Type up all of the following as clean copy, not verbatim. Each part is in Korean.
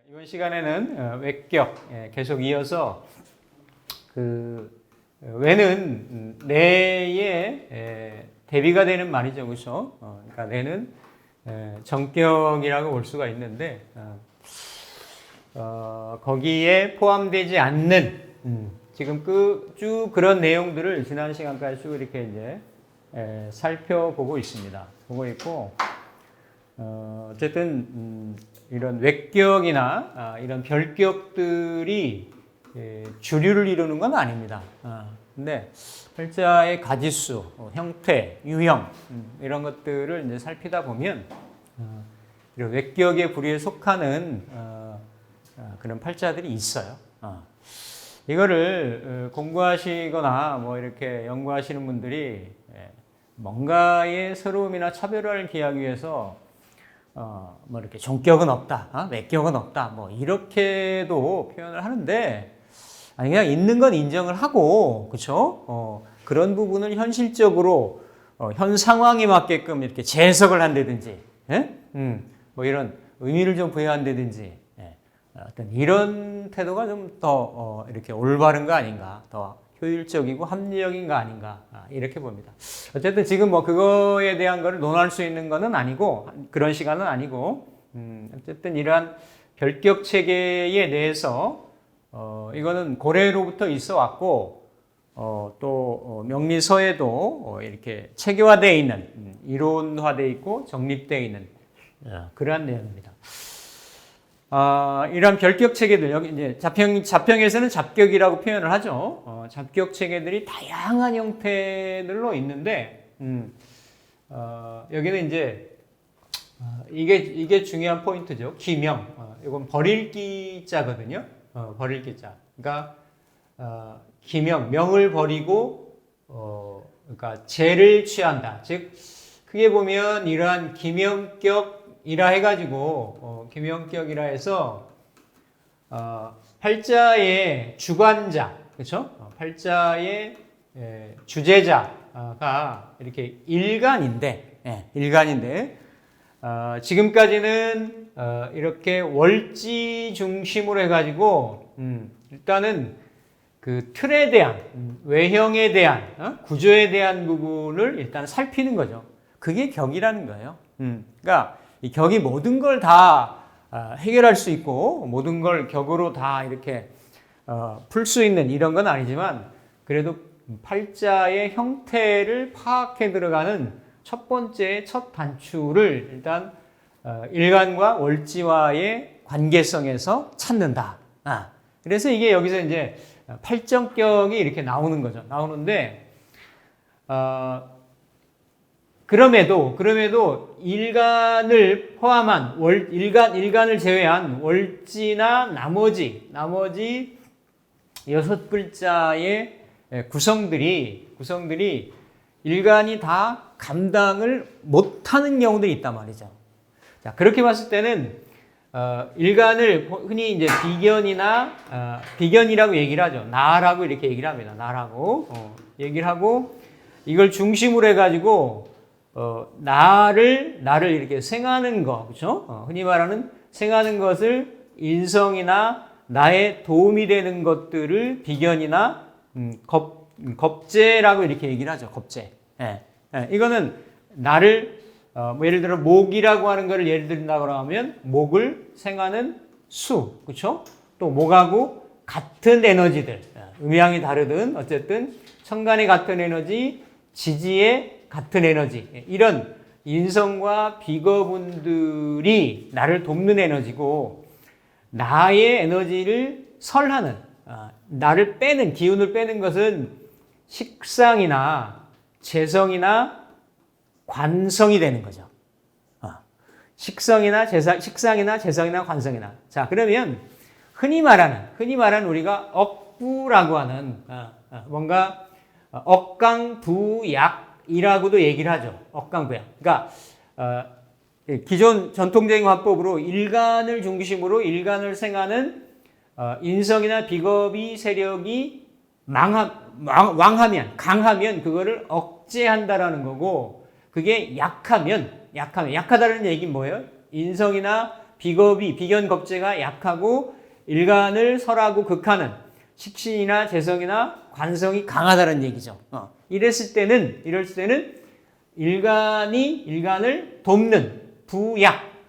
이번 시간에는 외격 계속 이어서 외는 내의 대비가 되는 말이죠, 그렇죠? 그러니까 내는 전격이라고 볼 수가 있는데 거기에 포함되지 않는 지금 쭉 그런 내용들을 지난 시간까지 쭉 이렇게 이제 살펴보고 있습니다. 보고 있고 어쨌든 이런 외격이나 이런 별격들이 주류를 이루는 건 아닙니다. 근데 팔자의 가지수, 형태, 유형 이런 것들을 이제 살피다 보면 이런 외격의 부류에 속하는 그런 팔자들이 있어요. 이거를 공부하시거나 뭐 이렇게 연구하시는 분들이 뭔가의 새로움이나 차별화를 기하기 위해서 뭐 이렇게 종격은 없다, 외격은 없다, 뭐 이렇게도 표현을 하는데 아니 그냥 있는 건 인정을 하고 그렇죠? 그런 부분을 현실적으로 현 상황에 맞게끔 이렇게 재해석을 한다든지, 뭐 이런 의미를 좀 부여한다든지, 어떤 이런 태도가 좀 더 이렇게 올바른 거 아닌가, 더 효율적이고 합리적인 거 아닌가 이렇게 봅니다. 어쨌든 지금 뭐 그거에 대한 거를 논할 수 있는 거는 아니고 그런 시간은 아니고 어쨌든 이러한 별격 체계에 대해서 이거는 고래로부터 있어 왔고 또 명리서에도 이렇게 체계화되어 있는 이론화되어 있고 정립되어 있는 그러한 내용입니다. 이런 별격 체계들, 여기 이제 자평에서는 잡격이라고 표현을 하죠. 잡격 체계들이 다양한 형태들로 있는데, 여기는 이제, 이게 중요한 포인트죠. 기명. 이건 버릴 기자거든요. 버릴 기자. 그러니까, 기명, 명을 버리고, 그러니까 죄를 취한다. 즉, 크게 보면 이러한 기명격이라 해가지고 기명격이라 해서 팔자의 주관자, 그렇죠? 팔자의 주제자가 이렇게 일간인데, 지금까지는 이렇게 월지 중심으로 해가지고 일단은 그 틀에 대한 외형에 대한 구조에 대한 부분을 일단 살피는 거죠. 그게 격이라는 거예요. 그러니까 이 격이 모든 걸 다 해결할 수 있고 모든 걸 격으로 다 이렇게 풀 수 있는 이런 건 아니지만 그래도 팔자의 형태를 파악해 들어가는 첫 번째 첫 단추를 일단 일간과 월지와의 관계성에서 찾는다. 그래서 이게 여기서 이제 팔정격이 이렇게 나오는 거죠. 나오는데 그럼에도 일간을 포함한 일간을 제외한 월지나 나머지 6글자의 구성들이 일간이 다 감당을 못하는 경우들이 있단 말이죠. 자, 그렇게 봤을 때는 일간을 흔히 이제 비견이라고 얘기를 하죠. 나라고 이렇게 얘기를 합니다. 나라고 얘기를 하고 이걸 중심으로 해가지고 나를 이렇게 생하는 거, 그렇죠? 흔히 말하는 생하는 것을 인성이나 나의 도움이 되는 것들을 비견이나 겁재라고 이렇게 얘기를 하죠. 겁재. 이거는 나를 뭐 예를 들어 목이라고 하는 거를 예를 든다고 하면 목을 생하는 수, 그렇죠? 또 목하고 같은 에너지들, 음양이 다르든 어쨌든 천간의 같은 에너지, 지지의 같은 에너지, 이런 인성과 비거분들이 나를 돕는 에너지고 나의 에너지를 설하는, 나를 빼는, 기운을 빼는 것은 식상이나 재성이나 관성이 되는 거죠. 식상이나 재성이나 관성이나. 자, 그러면 흔히 말하는 우리가 억부라고 하는 뭔가 억강부약이라고도 얘기를 하죠. 억강부약. 그러니까 기존 전통적인 화법으로 일간을 중심으로 일간을 생하는 인성이나 비겁이 세력이 왕하면, 강하면 그거를 억제한다라는 거고, 그게 약하다는 얘기는 뭐예요? 인성이나 비견 겁재가 약하고 일간을 설하고 극하는 식신이나 재성이나 관성이 강하다는 얘기죠. 이럴 때는 일간을 돕는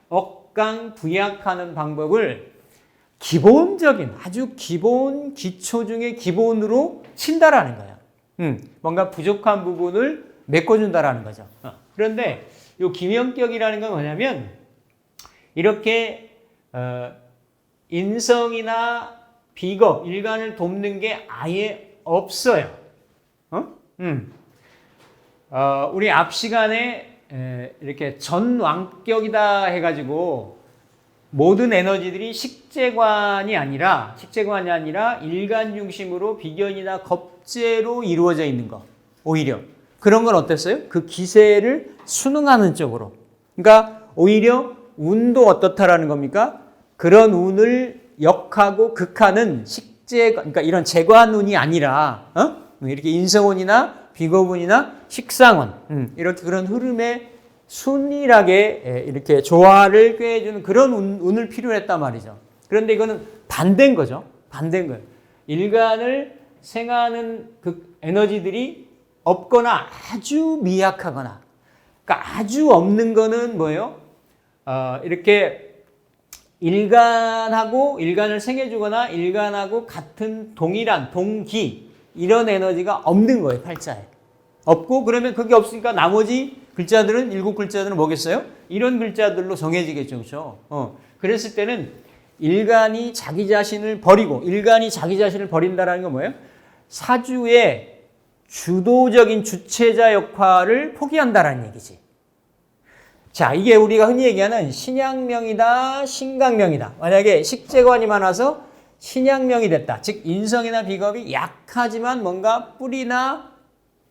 억강 부약하는 방법을 기본적인 아주 기본 기초 중에 기본으로 친다라는 거예요. 뭔가 부족한 부분을 메꿔준다라는 거죠. 그런데 이 기명격이라는 건 뭐냐면 이렇게 인성이나 비겁, 일간을 돕는 게 아예 없어요. 우리 앞 시간에 이렇게 전왕격이다 해가지고 모든 에너지들이 식재관이 아니라 일간 중심으로 비견이나 겁재로 이루어져 있는 거. 오히려 그런 건 어땠어요? 그 기세를 순응하는 쪽으로. 그러니까 오히려 운도 어떻다라는 겁니까? 그런 운을 역하고 극하는 그러니까 이런 재관운이 아니라 이렇게 인성운이나 비겁운이나 식상운 이렇게 그런 흐름에 순일하게 이렇게 조화를 꾀해주는 그런 운을 필요로 했단 말이죠. 그런데 이거는 반대인 거죠. 반대인 거예요. 일간을 생하는 그 에너지들이 없거나 아주 미약하거나, 그러니까 아주 없는 거는 뭐예요? 이렇게 일간을 생해주거나 일간하고 같은 동기 이런 에너지가 없는 거예요. 팔자에 없고, 그러면 그게 없으니까 나머지 글자들은 7글자들은 뭐겠어요? 이런 글자들로 정해지겠죠. 그렇죠? 그랬을 때는 일간이 자기 자신을 버린다라는 건 뭐예요? 사주의 주도적인 주체자 역할을 포기한다라는 얘기지. 자, 이게 우리가 흔히 얘기하는 신약명이다, 신강명이다. 만약에 식재관이 많아서 신약명이 됐다. 즉 인성이나 비겁이 약하지만 뭔가 뿌리나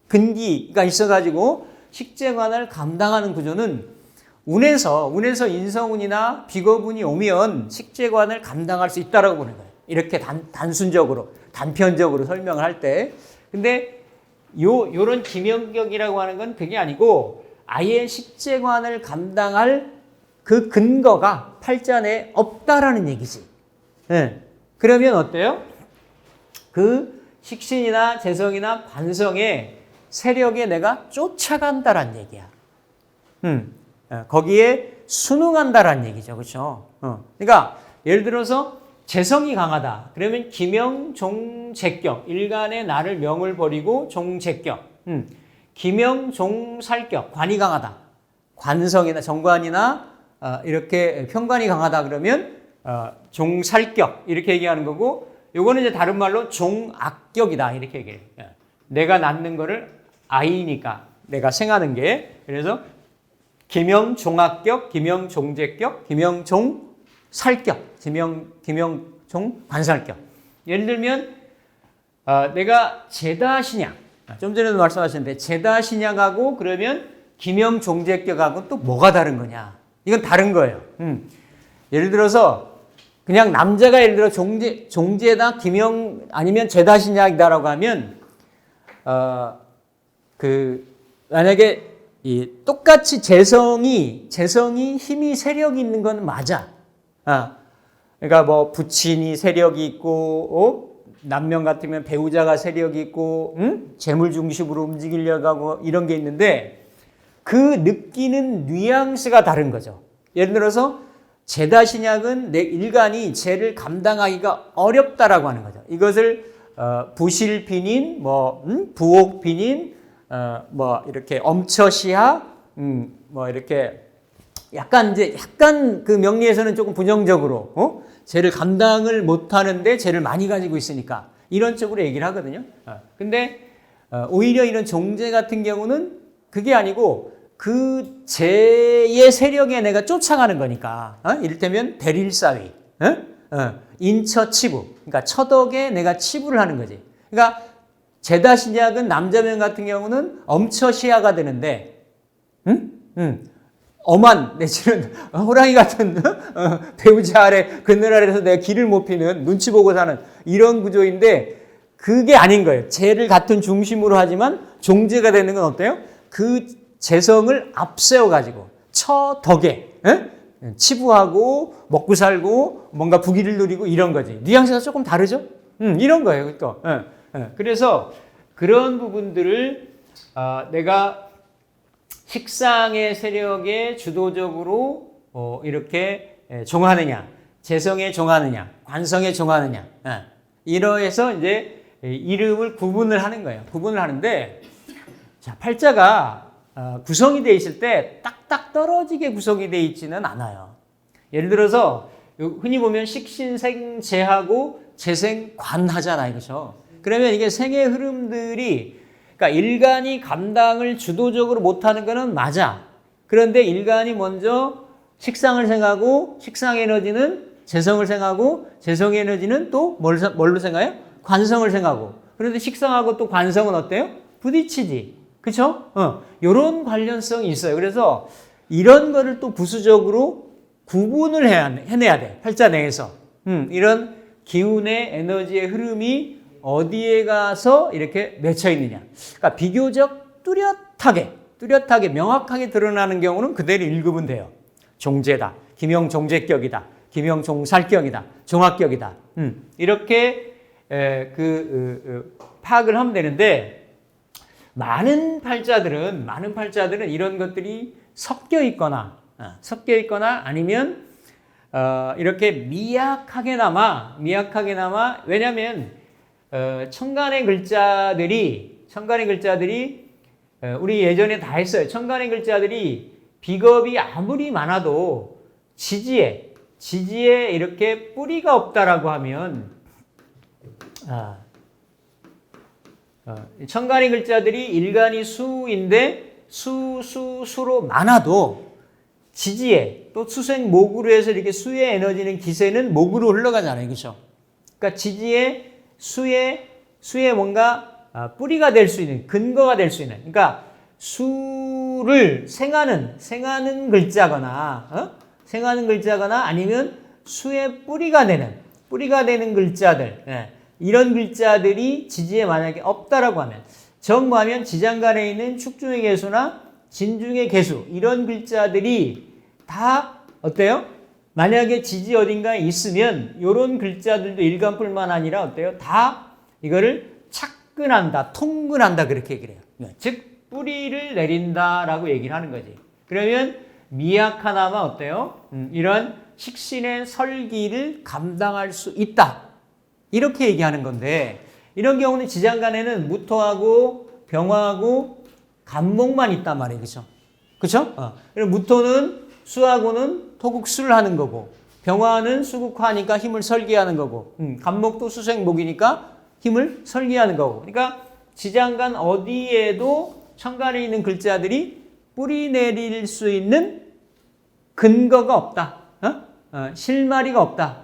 근기가 있어가지고 식재관을 감당하는 구조는 운에서 인성운이나 비겁운이 오면 식재관을 감당할 수 있다라고 보는 거예요. 이렇게 단편적으로 설명을 할 때. 근데 요런 기명격이라고 하는 건 그게 아니고 아예 식재관을 감당할 그 근거가 팔자 내에 없다라는 얘기지. 네. 그러면 어때요? 그 식신이나 재성이나 관성의 세력에 내가 쫓아간다라는 얘기야. 거기에 순응한다라는 얘기죠. 그렇죠? 그러니까 예를 들어서 재성이 강하다. 그러면 기명, 종, 제격. 일간의 나를 명을 버리고 종제격. 기명, 종, 살격. 관이 강하다. 관성이나 정관이나 이렇게 편관이 강하다 그러면 종, 살격. 이렇게 얘기하는 거고, 요거는 이제 다른 말로 종악격이다. 이렇게 얘기해요. 내가 낳는 거를 아이니까 내가 생하는 게. 그래서 기명, 종악격, 기명, 종제격, 기명, 종, 살격, 기명, 종, 관살격. 예를 들면 내가 제다신약, 좀 전에도 말씀하셨는데 제다신약하고 그러면 기명, 종제격하고 또 뭐가 다른 거냐? 이건 다른 거예요. 예를 들어서 그냥 남자가 예를 들어 종제다, 기명 아니면 제다신약이다라고 하면 만약에 똑같이 재성이 힘이 세력이 있는 건 맞아. 그러니까 뭐 부친이 세력이 있고, 남명 같으면 배우자가 세력이 있고, 재물 중심으로 움직이려고 하고 이런 게 있는데 그 느끼는 뉘앙스가 다른 거죠. 예를 들어서 제다신약은 내 일간이 죄를 감당하기가 어렵다라고 하는 거죠. 이것을 부실빈인, 부옥빈인, 이렇게 엄처시하, 이렇게 약간 그 명리에서는 조금 부정적으로, 죄를 감당을 못 하는데 죄를 많이 가지고 있으니까 이런 쪽으로 얘기를 하거든요. 근데 오히려 이런 종제 같은 경우는 그게 아니고 그 죄의 세력에 내가 쫓아가는 거니까, 이를테면 대릴사위, 인처치부, 그러니까 처덕에 내가 치부를 하는 거지. 그러니까 제다신약은 남자명 같은 경우는 엄처시야가 되는데, 엄한 내지는 호랑이 같은 배우자 아래 그늘 아래서 내가 길을 못 피는 눈치 보고 사는 이런 구조인데, 그게 아닌 거예요. 재를 같은 중심으로 하지만 종재가 되는 건 어때요? 그 재성을 앞세워 가지고 처덕에 치부하고 먹고 살고 뭔가 부귀를 누리고 이런 거지. 뉘앙스가 조금 다르죠? 이런 거예요. 또. 그래서 그런 부분들을 내가 식상의 세력에 주도적으로 이렇게 종하느냐, 재성에 종하느냐, 관성에 종하느냐, 이러해서 이제 이름을 구분을 하는 거예요. 구분을 하는데, 자, 팔자가 구성이 돼 있을 때 딱딱 떨어지게 구성이 돼 있지는 않아요. 예를 들어서 흔히 보면 식신생재하고 재생관하잖아요, 그렇죠? 그러면 이게 생의 흐름들이, 그러니까 일간이 감당을 주도적으로 못하는 거는 맞아. 그런데 일간이 먼저 식상을 생각하고 식상 에너지는 재성을 생각하고 재성 에너지는 또 뭘로 생각해요? 관성을 생각하고. 그런데 식상하고 또 관성은 어때요? 부딪히지. 그렇죠? 요런 관련성이 있어요. 그래서 이런 거를 또 부수적으로 구분을 해내야 돼. 팔자 내에서. 이런 기운의 에너지의 흐름이 어디에 가서 이렇게 맺혀 있느냐. 그러니까 비교적 뚜렷하게 명확하게 드러나는 경우는 그대로 읽으면 돼요. 종재다. 김영종재격이다. 김영종살격이다. 종합격이다. 이렇게 파악을 하면 되는데 많은 팔자들은 이런 것들이 섞여 있거나 아니면 이렇게 미약하게나마 왜냐하면 천간의 글자들이 우리 예전에 다 했어요. 천간의 글자들이 비겁이 아무리 많아도 지지에 이렇게 뿌리가 없다라고 하면 천간의 글자들이 일간이 수인데 수로 많아도 지지에 또 수생 목으로 해서 이렇게 수의 에너지는 기세는 목으로 흘러가잖아요. 그렇죠? 그러니까 지지에 수에 뭔가 뿌리가 될 수 있는 근거가 될 수 있는 그러니까 수를 생하는 글자거나 아니면 수의 뿌리가 되는 글자들 이런 글자들이 지지에 만약에 없다라고 하면 정모하면 지장간에 있는 축중의 개수나 진중의 개수 이런 글자들이 다 어때요? 만약에 지지 어딘가에 있으면 이런 글자들도 일간뿐만 아니라 어때요? 다 이거를 착근한다, 통근한다 그렇게 얘기를 해요. 즉 뿌리를 내린다라고 얘기를 하는 거지. 그러면 미약하나마 어때요? 이런 식신의 설기를 감당할 수 있다. 이렇게 얘기하는 건데 이런 경우는 지장간에는 무토하고 병화하고 간목만 있단 말이에요. 그렇죠? 그렇죠? 그럼 무토는 수하고는 토국수를 하는 거고 병화는 수국화니까 힘을 설계하는 거고 간목도 수생목이니까 힘을 설계하는 거고 그러니까 지장간 어디에도 천간에 있는 글자들이 뿌리 내릴 수 있는 근거가 없다. 실마리가 없다.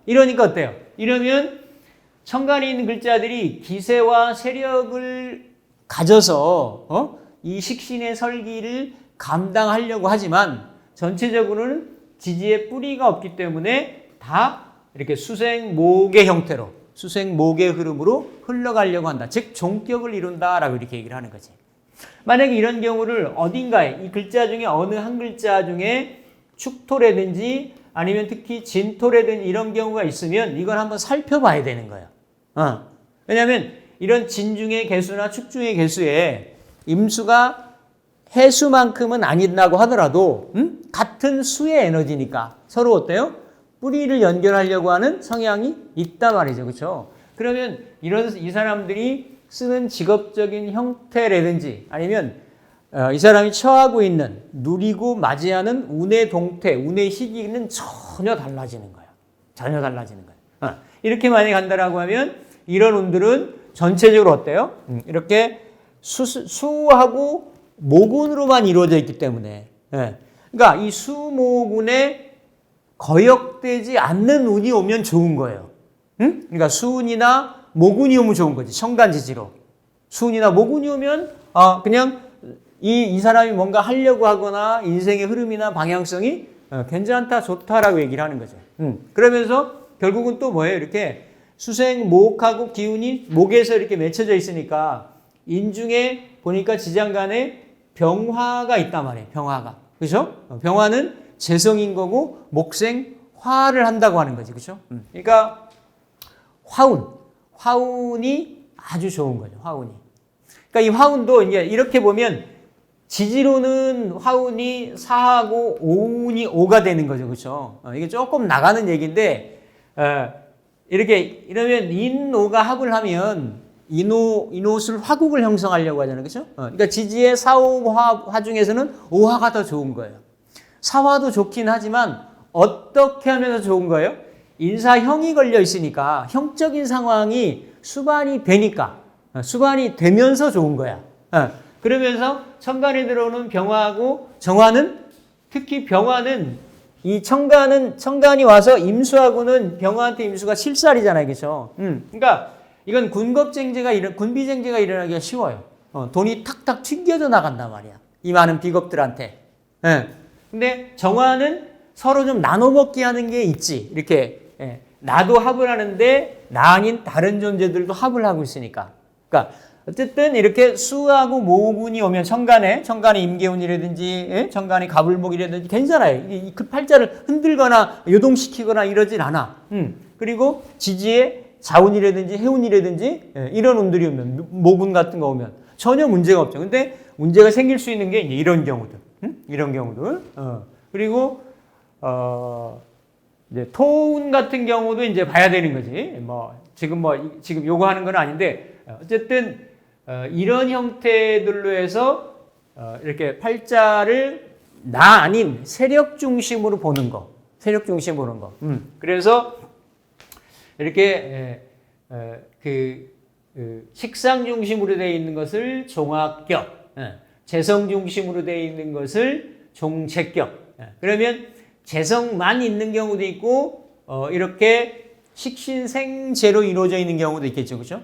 이러니까 어때요? 이러면 천간에 있는 글자들이 기세와 세력을 가져서 이 식신의 설기를 감당하려고 하지만 전체적으로는 지지의 뿌리가 없기 때문에 다 이렇게 수생목의 형태로 수생목의 흐름으로 흘러가려고 한다. 즉 종격을 이룬다라고 이렇게 얘기를 하는 거지. 만약에 이런 경우를 어딘가에 이 글자 중에 어느 한 글자 중에 축토라든지 아니면 특히 진토라든지 이런 경우가 있으면 이걸 한번 살펴봐야 되는 거예요. 왜냐하면 이런 진중의 개수나 축중의 개수에 임수가 해수만큼은 아니라고 하더라도 같은 수의 에너지니까 서로 어때요? 뿌리를 연결하려고 하는 성향이 있단 말이죠. 그렇죠? 그러면 이 사람들이 쓰는 직업적인 형태라든지 아니면 이 사람이 처하고 있는 누리고 맞이하는 운의 동태, 운의 시기는 전혀 달라지는 거예요. 전혀 달라지는 거예요. 이렇게 만약에 간다라고 하면 이런 운들은 전체적으로 어때요? 이렇게 수하고 모군으로만 이루어져 있기 때문에 그러니까 이 수모군에 거역되지 않는 운이 오면 좋은 거예요. 그러니까 수운이나 모군이 오면 좋은 거지. 천간지지로. 수운이나 모군이 오면 그냥 이 사람이 뭔가 하려고 하거나 인생의 흐름이나 방향성이 괜찮다, 좋다라고 얘기를 하는 거죠. 그러면서 결국은 또 뭐예요? 이렇게 수생 목하고 기운이 목에서 이렇게 맺혀져 있으니까 인중에 보니까 지장간에 병화가 있단 말이에요. 병화가. 그죠? 병화는 재성인 거고 목생 화를 한다고 하는 거지. 그죠? 그러니까 화운이 아주 좋은 거죠. 화운이. 그러니까 이 화운도 이제 이렇게 보면 지지로는 화운이 사하고 오운이 오가 되는 거죠. 그렇죠? 이게 조금 나가는 얘기인데 이렇게 이러면 인오가 합을 하면 인옷을 화국을 형성하려고 하잖아요. 그렇죠? 그러니까 지지의 사오화 중에서는 오화가 더 좋은 거예요. 사화도 좋긴 하지만 어떻게 하면서 좋은 거예요? 인사형이 걸려 있으니까 형적인 상황이 수반이 되니까 수반이 되면서 좋은 거야. 그러면서 천간에 들어오는 병화하고 정화는 특히 병화는 이 천간이 와서 임수하고는 병화한테 임수가 실살이잖아요. 그렇죠? 그러니까 이건 군비쟁제가 일어나기가 쉬워요. 돈이 탁탁 튕겨져 나간단 말이야. 이 많은 비겁들한테. 근데 정화는 서로 좀 나눠먹기 하는 게 있지. 이렇게 나도 합을 하는데 나 아닌 다른 존재들도 합을 하고 있으니까. 그러니까 어쨌든 이렇게 수하고 모군이 오면 천간에 임계운이라든지 천간에 가불목이라든지 괜찮아요. 그 팔자를 흔들거나 요동시키거나 이러질 않아. 그리고 지지에 자운이라든지 해운이라든지 이런 운들이 오면 모군 같은 거 오면 전혀 문제가 없죠. 근데 문제가 생길 수 있는 게 이제 이런 경우들. 이런 경우들. 그리고 이제 토운 같은 경우도 이제 봐야 되는 거지. 지금 요거 하는 건 아닌데 어쨌든 이런 형태들로 해서 이렇게 팔자를 나 아닌 세력 중심으로 보는 거. 세력 중심으로 보는 거. 그래서 이렇게 식상 중심으로 되어 있는 것을 종합격, 재성 중심으로 되어 있는 것을 종체격. 그러면 재성만 있는 경우도 있고 이렇게 식신생재로 이루어져 있는 경우도 있겠죠. 그렇죠?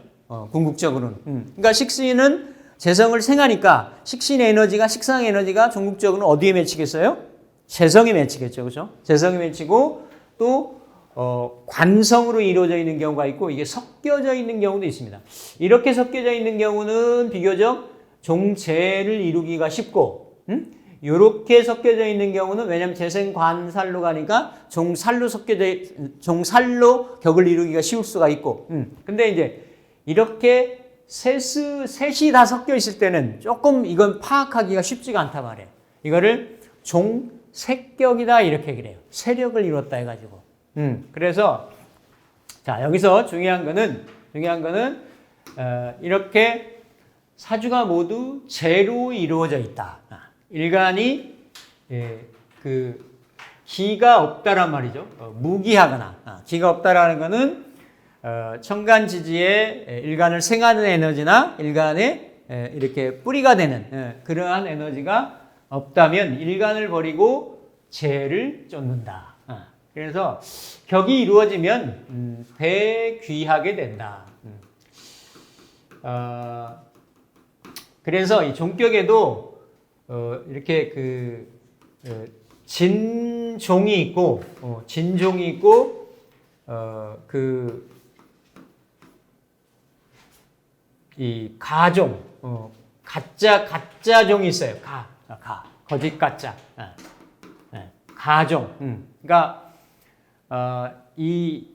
궁극적으로는. 그러니까 식신은 재성을 생하니까 식신 에너지가 식상 에너지가 궁극적으로는 어디에 맺히겠어요? 재성에 맺히겠죠. 그렇죠? 재성에 맺히고 또 관성으로 이루어져 있는 경우가 있고 이게 섞여져 있는 경우도 있습니다. 이렇게 섞여져 있는 경우는 비교적 종재를 이루기가 쉽고 이렇게 섞여져 있는 경우는 왜냐하면 재생관살로 가니까 종살로 격을 이루기가 쉬울 수가 있고 근데 이제 이렇게 셋이 다 섞여 있을 때는 조금 이건 파악하기가 쉽지가 않단 말이에요. 이거를 종색격이다 이렇게 얘기를 해요. 세력을 이뤘다 해가지고. 그래서 자 여기서 중요한 거는 이렇게 사주가 모두 재로 이루어져 있다. 일간이 기가 없다란 말이죠. 무기하거나 기가 없다라는 거는 천간지지에 일간을 생하는 에너지나 일간에 이렇게 뿌리가 되는 그러한 에너지가 없다면 일간을 버리고 재를 쫓는다. 그래서 격이 이루어지면 대귀하게 된다. 그래서 이 종격에도 이렇게 진종이 있고 진종이 있고 이 가종 가짜 종이 있어요. 거짓 가짜 가종. 그러니까 이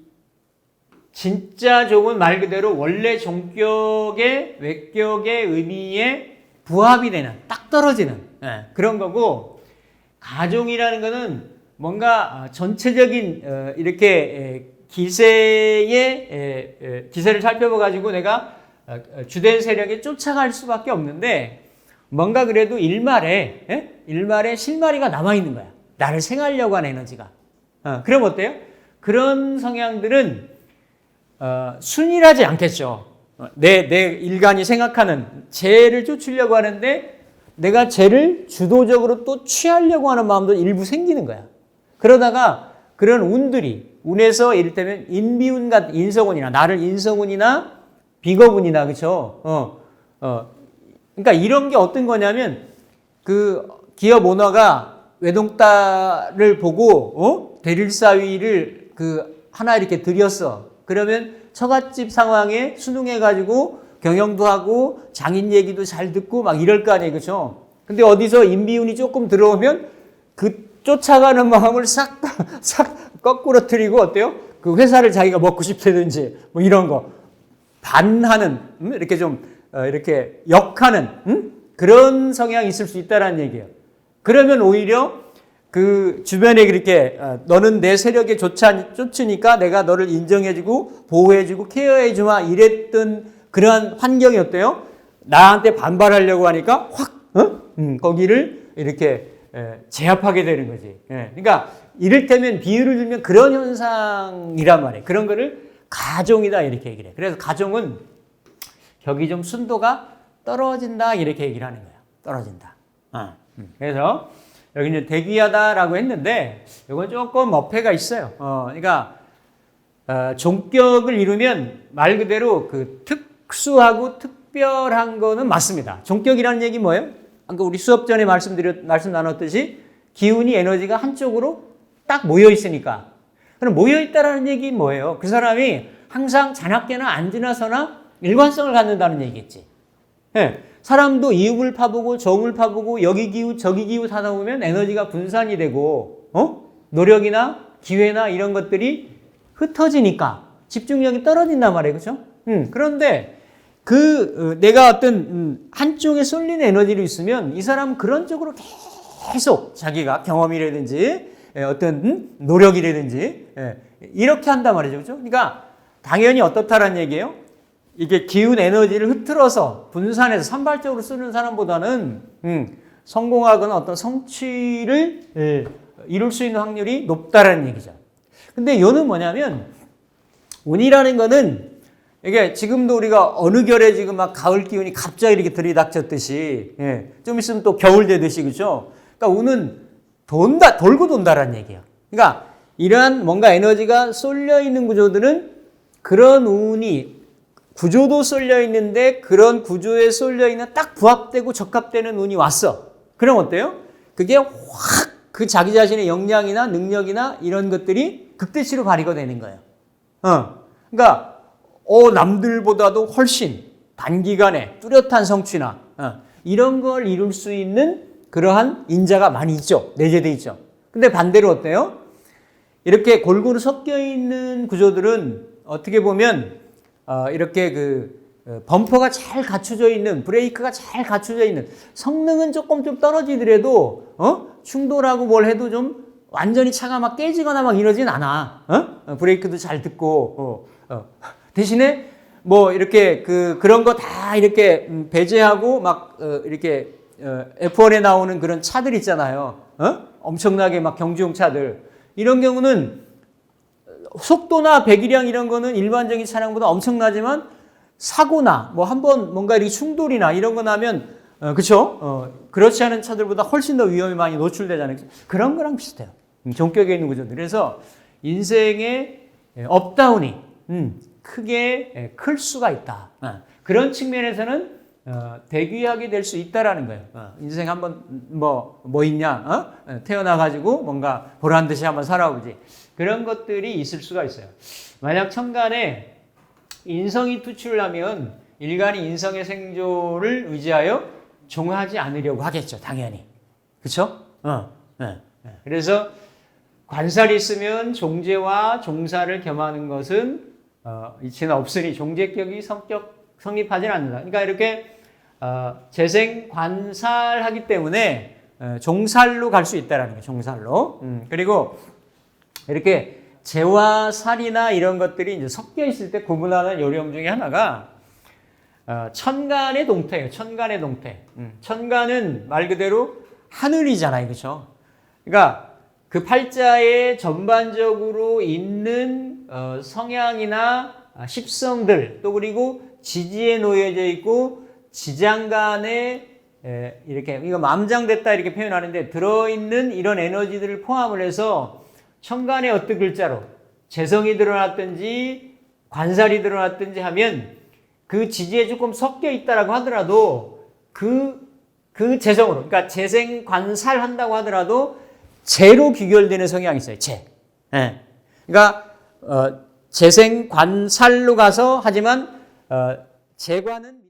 진짜 종은 말 그대로 원래 종격의 외격의 의미에 부합이 되는 딱 떨어지는 그런 거고 가종이라는 거는 뭔가 전체적인 이렇게 기세를 살펴봐 가지고 내가 주된 세력에 쫓아갈 수밖에 없는데 뭔가 그래도 일말에 실마리가 남아있는 거야. 나를 생하려고 하는 에너지가. 그럼 어때요? 그런 성향들은 순일하지 않겠죠. 내 일간이 생각하는 재를 쫓으려고 하는데 내가 재를 주도적으로 또 취하려고 하는 마음도 일부 생기는 거야. 그러다가 그런 운에서 이를테면 인비운 같은 인성운이나 나를 인성운이나 비거운이나 그렇죠. 그러니까 이런 게 어떤 거냐면 그 기업 오너가 외동딸을 보고 대릴사위를 하나 이렇게 들였어. 그러면 처갓집 상황에 순응해가지고 경영도 하고 장인 얘기도 잘 듣고 막 이럴 거 아니에요. 그렇죠? 근데 어디서 인비운이 조금 들어오면 그 쫓아가는 마음을 싹 거꾸로 틀리고 어때요? 그 회사를 자기가 먹고 싶다든지 뭐 이런 거 반하는 이렇게 좀 이렇게 역하는 그런 성향이 있을 수 있다는 얘기예요. 그러면 오히려 그 주변에 그렇게 너는 내 세력에 쫓으니까 내가 너를 인정해주고 보호해주고 케어해주마 이랬던 그러한 환경이 어때요? 나한테 반발하려고 하니까 확 거기를 이렇게 제압하게 되는 거지. 그러니까 이를테면 비유를 들면 그런 현상이란 말이에요. 그런 거를 가종이다 이렇게 얘기를 해요. 그래서 가종은 격이 좀 순도가 떨어진다 이렇게 얘기를 하는 거예요. 떨어진다. 그래서 여기 이제 대귀하다라고 했는데 이건 조금 어폐가 있어요. 그러니까 종격을 이루면 말 그대로 그 특수하고 특별한 거는 맞습니다. 종격이라는 얘기 뭐예요? 아까 우리 수업 전에 말씀 나눴듯이 기운이 에너지가 한쪽으로 딱 모여 있으니까. 그럼 모여 있다라는 얘기 뭐예요? 그 사람이 항상 자나깨나 안지나서나 일관성을 갖는다는 얘기겠지. 네. 사람도 이음을 파보고 저음을 파보고 여기 기우 저기 기우 하다 보면 에너지가 분산이 되고 노력이나 기회나 이런 것들이 흩어지니까 집중력이 떨어진단 말이에요. 그렇죠? 그런데 내가 어떤 한쪽에 쏠린 에너지를 있으면 이 사람은 그런 쪽으로 계속 자기가 경험이라든지 어떤 노력이라든지 이렇게 한단 말이죠. 그렇죠? 그러니까 당연히 어떻다라는 얘기예요? 이게 기운 에너지를 흐트러서 분산해서 산발적으로 쓰는 사람보다는 성공하거나 어떤 성취를 이룰 수 있는 확률이 높다라는 얘기죠. 근데 요는 뭐냐면 운이라는 거는 이게 지금도 우리가 어느 결에 지금 막 가을 기운이 갑자기 이렇게 들이닥쳤듯이 좀 있으면 또 겨울 되듯이 그죠? 그러니까 운은 돌고 돈다라는 얘기예요. 그러니까 이러한 뭔가 에너지가 쏠려 있는 구조들은 그런 운이 구조도 쏠려 있는데 그런 구조에 쏠려 있는 딱 부합되고 적합되는 운이 왔어. 그럼 어때요? 그게 확 그 자기 자신의 역량이나 능력이나 이런 것들이 극대치로 발휘가 되는 거예요. 그러니까 남들보다도 훨씬 단기간에 뚜렷한 성취나 이런 걸 이룰 수 있는 그러한 인자가 많이 있죠. 내재돼 있죠. 근데 반대로 어때요? 이렇게 골고루 섞여 있는 구조들은 어떻게 보면 이렇게 범퍼가 잘 갖춰져 있는, 브레이크가 잘 갖춰져 있는, 성능은 조금 좀 떨어지더라도 충돌하고 뭘 해도 좀 완전히 차가 막 깨지거나 막 이러진 않아. 브레이크도 잘 듣고 대신에 뭐 이렇게 그런 거 다 이렇게 배제하고 막 이렇게 F1에 나오는 그런 차들 있잖아요. 엄청나게 막 경주용 차들. 이런 경우는 속도나 배기량 이런 거는 일반적인 차량보다 엄청나지만 사고나 뭐 한번 뭔가 이렇게 충돌이나 이런 거 나면 그렇죠? 그렇지 않은 차들보다 훨씬 더 위험이 많이 노출되잖아요. 그런 거랑 비슷해요. 종격에 있는 구조들. 그래서 인생의 업다운이 크게 클 수가 있다. 그런 측면에서는 대귀하게 될 수 있다라는 거예요. 인생 한번 뭐 있냐? 태어나가지고 뭔가 보란 듯이 한번 살아보지. 그런 것들이 있을 수가 있어요. 만약 천간에 인성이 투출을 하면 일간이 인성의 생존을 의지하여 종하지 않으려고 하겠죠. 당연히. 그렇죠? 그래서 관살이 있으면 종재와 종사를 겸하는 것은 이치는 없으니 종재격이 성립하지는 않는다. 그러니까 이렇게 재생 관살하기 때문에 종살로 갈 수 있다라는 거예요. 종살로. 그리고 이렇게 재와 살이나 이런 것들이 이제 섞여 있을 때 구분하는 요령 중에 하나가 천간의 동태예요. 천간의 동태. 천간은 말 그대로 하늘이잖아요. 그렇죠? 그러니까 그 팔자에 전반적으로 있는 성향이나 십성들 또 그리고 지지에 놓여져 있고 지장간에 이렇게 이거 맘장됐다 이렇게 표현하는데 들어있는 이런 에너지들을 포함을 해서 천간에 어떤 글자로 재성이 드러났든지 관살이 드러났든지 하면 그 지지에 조금 섞여 있다라고 하더라도 그 재성으로 그러니까 재생 관살 한다고 하더라도 재로 귀결되는 성향이 있어요. 재. 그러니까 재생관살로 가서 하지만 재관은